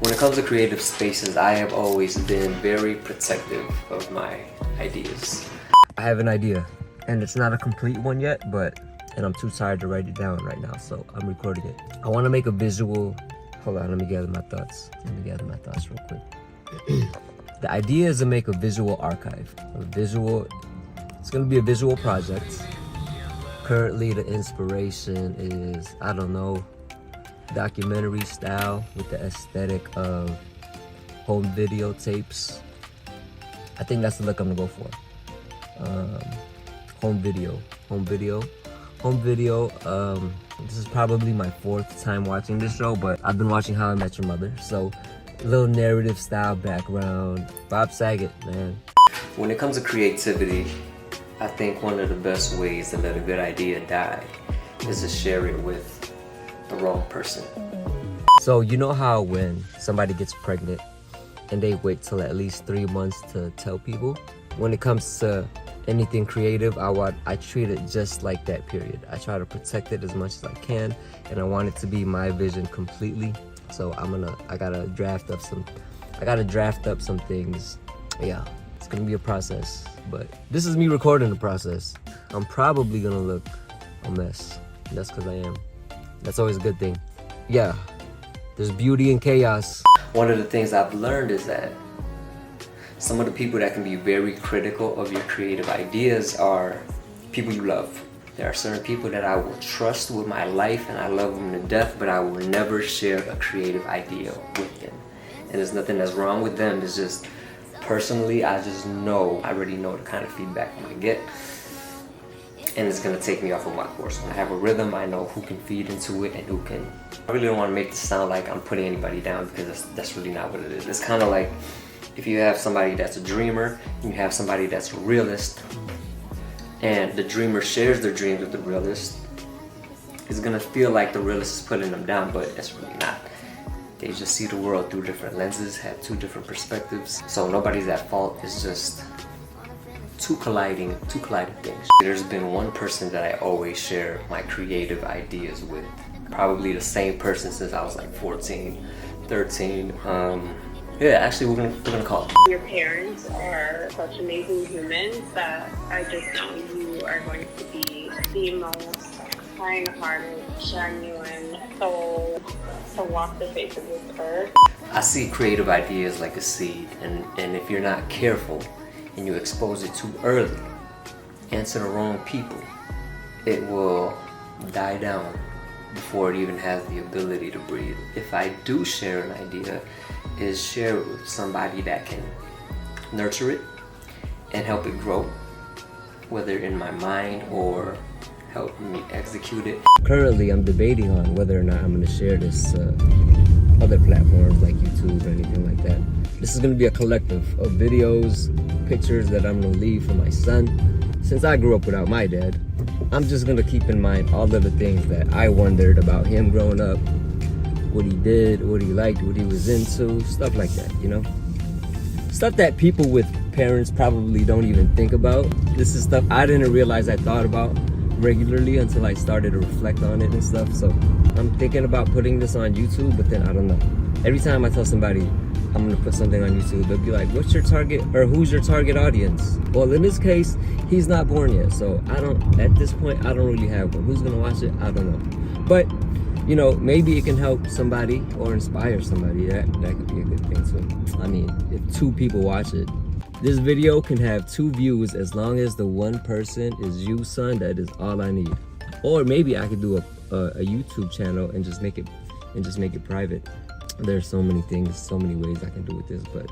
When it comes to creative spaces, I have always been very protective of my ideas. I have an idea, and it's not a complete one yet, and I'm too tired to write it down right now, so I'm recording it. I want to make a visual. Hold on, let me gather my thoughts. Real quick. The idea is to make a visual archive. It's going to be a visual project. Currently, the inspiration is, I don't know, documentary style with the aesthetic of home video tapes. I think that's the look I'm gonna go for. Home video. This is probably my 4th time watching this show, but I've been watching How I Met Your Mother, so a little narrative style background. Bob Saget, man. When it comes to creativity, I think one of the best ways to let a good idea die is to share it with the wrong person. So you know how when somebody gets pregnant and they wait till at least 3 months to tell people? When it comes to anything creative, I treat it just like that period. I try to protect it as much as I can, and I want it to be my vision completely. So I gotta draft up some things. Yeah, it's gonna be a process, but this is me recording the process. I'm probably gonna look a mess. That's because I am. That's always a good thing. Yeah, there's beauty in chaos. One of the things I've learned is that some of the people that can be very critical of your creative ideas are people you love. There are certain people that I will trust with my life and I love them to death, but I will never share a creative idea with them. And there's nothing that's wrong with them. It's just, personally, I already know the kind of feedback I'm gonna get. And it's gonna take me off of my course. When I have a rhythm, I know who can feed into it and who can. I really don't want to make this sound like I'm putting anybody down, because that's really not what it is. It's kind of like if you have somebody that's a dreamer and you have somebody that's a realist, and the dreamer shares their dreams with the realist, it's gonna feel like the realist is putting them down, but it's really not. They just see the world through different lenses, have 2 different perspectives. So nobody's at fault. It's just two colliding things. There's been one person that I always share my creative ideas with. Probably the same person since I was like 14, 13. Yeah, actually we're gonna call it. Your parents are such amazing humans that I just know you are going to be the most kind-hearted, genuine soul to walk the face of this earth. I see creative ideas like a seed, and if you're not careful and you expose it too early and to the wrong people, it will die down before it even has the ability to breathe. If I do share an idea, is share it with somebody that can nurture it and help it grow, whether in my mind or help me execute it. Currently, I'm debating on whether or not I'm going to share this other platforms like YouTube or anything like that. This is going to be a collective of videos, pictures that I'm going to leave for my son. Since I grew up without my dad, I'm just going to keep in mind all of the things that I wondered about him growing up, what he did, what he liked, what he was into, stuff like that, you know? Stuff that people with parents probably don't even think about. This is stuff I didn't realize I thought about regularly until I started to reflect on it and stuff. So I'm thinking about putting this on YouTube, but then I don't know. Every time I tell somebody I'm gonna put something on YouTube, they'll be like, what's your target, or who's your target audience? Well, in this case, he's not born yet, so at this point, I don't really have one. Who's gonna watch it? I don't know. But, you know, maybe it can help somebody or inspire somebody. That could be a good thing too. I mean, if 2 people watch it, this video can have 2 views as long as the one person is you, son. That is all I need. Or maybe I could do a YouTube channel and just make it private. There's so many things, so many ways I can do with this, but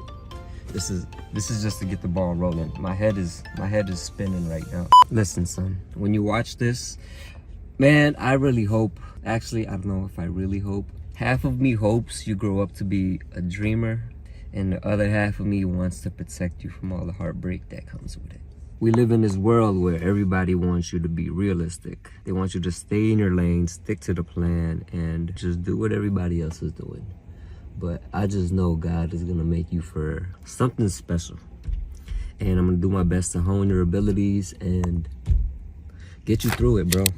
this is just to get the ball rolling. My head is spinning right now. Listen, son, when you watch this, man, I really hope, actually, I don't know if I really hope. Half of me hopes you grow up to be a dreamer, and the other half of me wants to protect you from all the heartbreak that comes with it. We live in this world where everybody wants you to be realistic. They want you to stay in your lane, stick to the plan, and just do what everybody else is doing. But I just know God is gonna make you for something special. And I'm gonna do my best to hone your abilities and get you through it, bro.